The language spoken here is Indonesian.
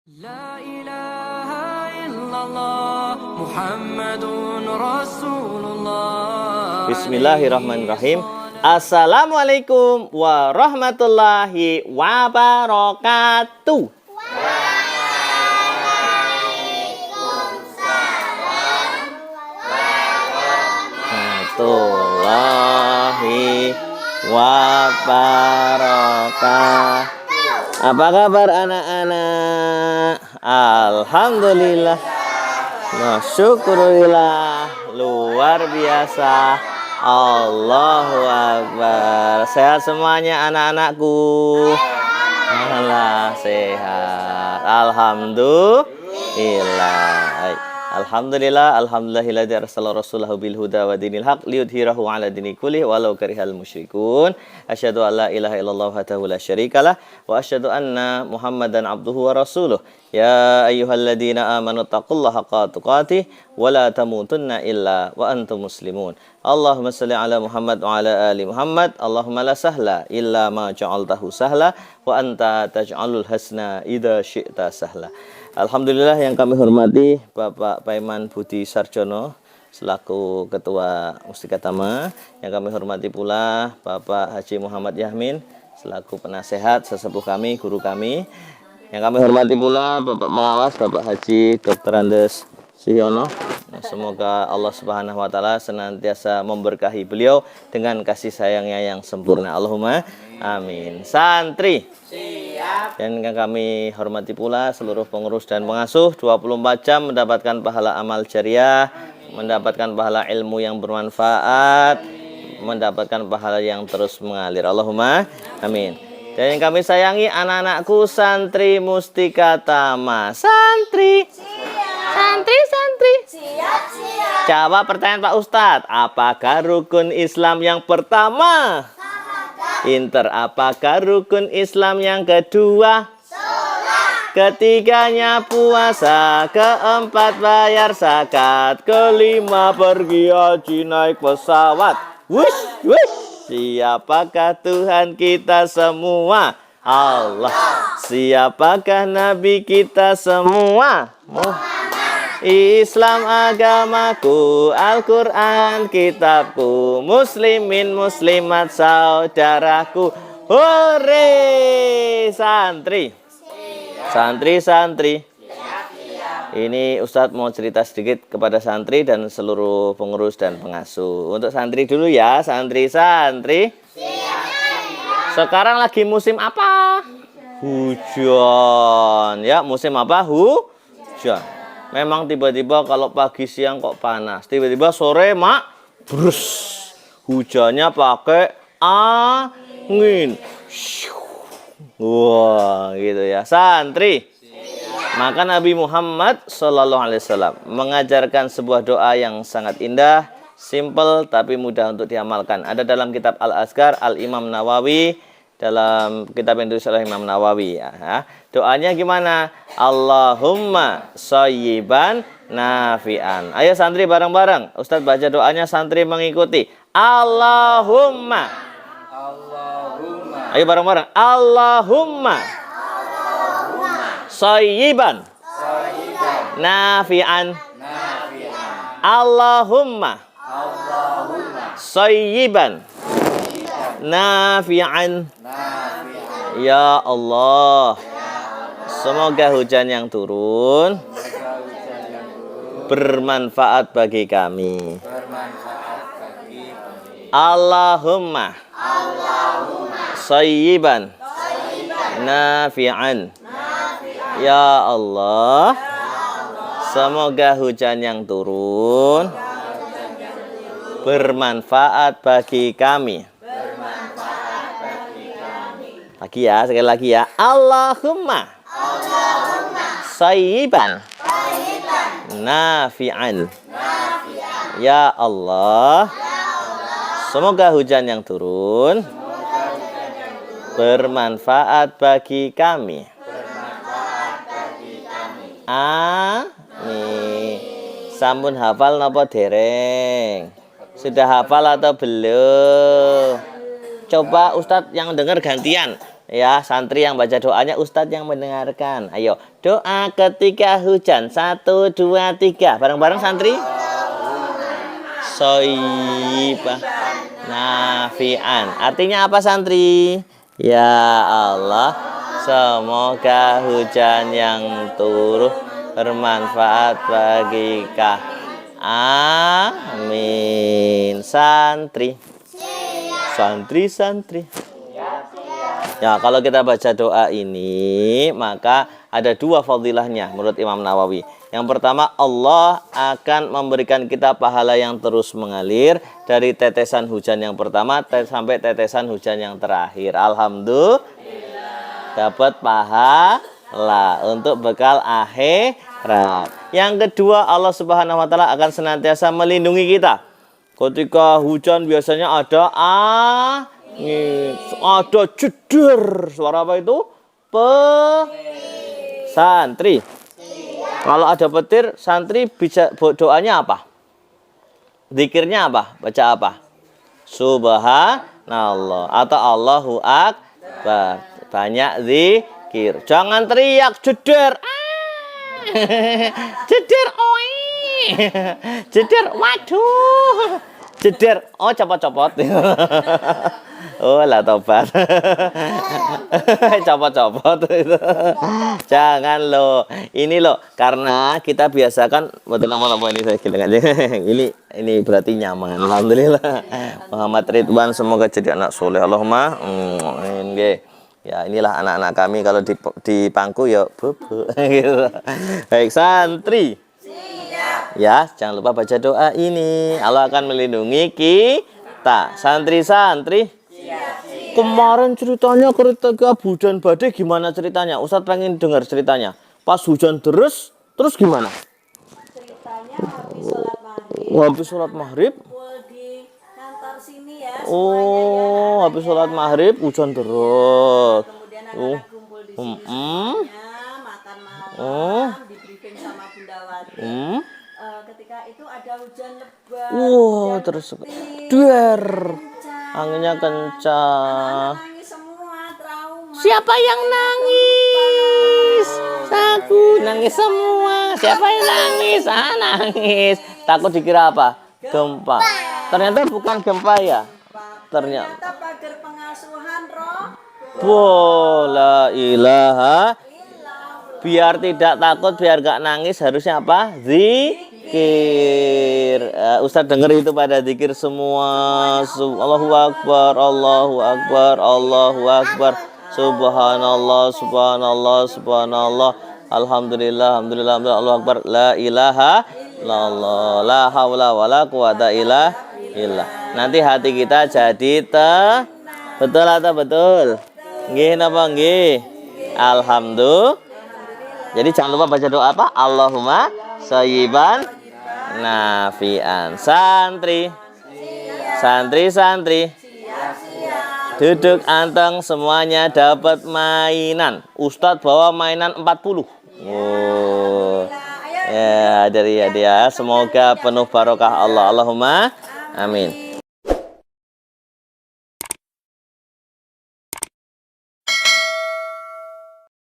La ilaha illallah Muhammadun Rasulullah. Bismillahirrahmanirrahim. Assalamualaikum warahmatullahi wabarakatuh. Warahmatullahi wabarakatuh. Apa kabar anak-anak? Alhamdulillah. Nah, syukurillah. Luar biasa. Allahu Akbar. Sehat semuanya anak-anakku? Alhamdulillah sehat. Alhamdulillah. Alhamdulillah, alhamdulillahilladzi arsala rasulahu bil huda wa dinil haq liyudhhirahu 'ala dini kulli walau karihal musyrikun. Asyhadu an la ilaha illallah wahdahu la syarikalah wa asyhadu anna Muhammadan abduhu wa rasuluh. Ya ayyuhalladzina amanu taqullaha haqqa tuqatih wa la tamutunna illa wa antum muslimun. Allahumma shalli ala Muhammad wa ala ali Muhammad. Allahumma la sahla illa ma ja'altahu sahla wa anta taj'alul hasna idza syi'ta sahla. Alhamdulillah yang kami hormati Bapak Paiman Budi Sarjono selaku Ketua Mustika Tama, yang kami hormati pula Bapak Haji Muhammad Yahmin selaku penasehat sesepuh kami, guru kami, yang kami hormati pula Bapak Pengawas Bapak Haji Dr. Andes Suyono. Semoga Allah Subhanahu wa taala senantiasa memberkahi beliau dengan kasih sayangnya yang sempurna. Allahumma amin. Santri siap. Dan yang kami hormati pula seluruh pengurus dan pengasuh 24 jam mendapatkan pahala amal jariah, mendapatkan pahala ilmu yang bermanfaat, mendapatkan pahala yang terus mengalir. Allahumma amin. Dan yang kami sayangi anak-anakku santri Mustika Tama. Santri Santri. Siap. Jawab pertanyaan Pak Ustadz. Apakah rukun Islam yang pertama? Inter. Apakah rukun Islam yang kedua? Sholat. Ketiganya puasa. Keempat bayar zakat. Kelima pergi haji naik pesawat. Wush. Siapakah Tuhan kita semua? Allah. Siapakah Nabi kita semua? Islam agamaku, Al-Quran kitabku, muslimin muslimat saudaraku. Hore santri. Santri. Ini Ustadz mau cerita sedikit kepada santri dan seluruh pengurus dan pengasuh. Untuk santri dulu ya, santri. Sekarang lagi musim apa? Hujan. Ya, musim apa? Hujan. Memang tiba-tiba kalau pagi siang kok panas, tiba-tiba sore brus. Hujannya pakai angin. Wah, gitu ya. Santri. Maka Nabi Muhammad sallallahu alaihi wasallam mengajarkan sebuah doa yang sangat indah, simple tapi mudah untuk diamalkan. Ada dalam kitab Al-Azkar Al-Imam Nawawi, dalam kitab yang ditulis oleh Imam Nawawi ya. Doanya gimana? Allahumma shayyiban nafi'an. Ayo santri bareng-bareng. Ustadz baca doanya, santri mengikuti. Allahumma. Ayo bareng-bareng. Allahumma shayyiban nafi'an. Allahumma shayyiban nafi'an. Ya Allah, semoga hujan yang turun bermanfaat bagi kami. Allahumma shayyiban nafi'an. Ya Allah, semoga hujan yang turun bermanfaat bagi kami. Lagi ya, sekali lagi ya. Allahumma shayyiban nafi'an. Ya Allah, semoga hujan yang turun bermanfaat bagi kami. Amin. Sampun hafal napa dereng? Sudah hafal atau belum? Coba Ustadz yang dengar gantian. Ya, santri yang baca doanya, ustadz yang mendengarkan. Ayo, doa ketika hujan. 1, 2, 3. Bareng-bareng santri. Soibah nafi'an. Artinya apa santri? Ya Allah, semoga hujan yang turun bermanfaat bagi kita. Amin. Santri. Santri. Ya, kalau kita baca doa ini, maka ada 2 fadilahnya menurut Imam Nawawi. Yang pertama, Allah akan memberikan kita pahala yang terus mengalir dari tetesan hujan yang pertama sampai tetesan hujan yang terakhir. Alhamdulillah, dapat pahala untuk bekal akhirat. Yang kedua, Allah Subhanahu wa taala akan senantiasa melindungi kita. Ketika hujan biasanya ada ada jeder. Suara apa itu? Santri. Kalau ada petir, santri bisa doanya apa? Zikirnya apa? Baca apa? Subhanallah atau Allahu Akbar. Banyak zikir. Jangan teriak jeder. Jeder. Oi. Jeder. Waduh. Jeder. Oh, copot-copot. Oh, lah tobat. Copot-copot itu. Jangan lo. Ini lo, karena kita biasakan betul nama ini saya bilang aja. Ini berarti nyaman. Alhamdulillah. Muhammad Ridwan semoga jadi anak soleh. Allahumma. Ya, inilah anak-anak kami kalau di pangku ya bobo gitu. Baik, santri. Ya, jangan lupa baca doa ini. Allah akan melindungi kita. Santri-santri. Kemarin ceritanya ketika hujan badai gimana ceritanya? Ustadz pengen dengar ceritanya. Pas hujan terus gimana? Ceritanya habis sholat maghrib. Di kantor sini ya. Oh, habis sholat maghrib hujan terus. Kemudian anak-anak kumpul di sini makan malam, di briefing sama Bunda Wati. Ketika itu ada hujan lebat. Terus duer. Anginnya kencang. Nangis semua, trauma. Siapa yang nangis? Aku nangis semua. Siapa yang nangis? Nangis. Takut dikira apa? Gempa. Ternyata bukan gempa ya. Ternyata pagar pengasuhan roh. La ilaha. Biar tidak takut, biar gak nangis harusnya apa? Zikir. Ustadz dengar itu pada zikir semua. Allahu Akbar, Allahu Akbar, Allahu Akbar. Subhanallah, Subhanallah, Subhanallah. Alhamdulillah, Alhamdulillah, Allahu Akbar. La ilaha illallah. La haula wala quwata illa billah. Nanti hati kita jadi betul atau betul? Nggih napa nggih? Alhamdulillah. Jadi jangan lupa baca doa apa? Allahumma sayyiban nafi'an. Santri. Duduk anteng semuanya dapat mainan. Ustadz bawa mainan 40. Ya, dari hadiah. Semoga penuh barokah Allah. Allahumma amin.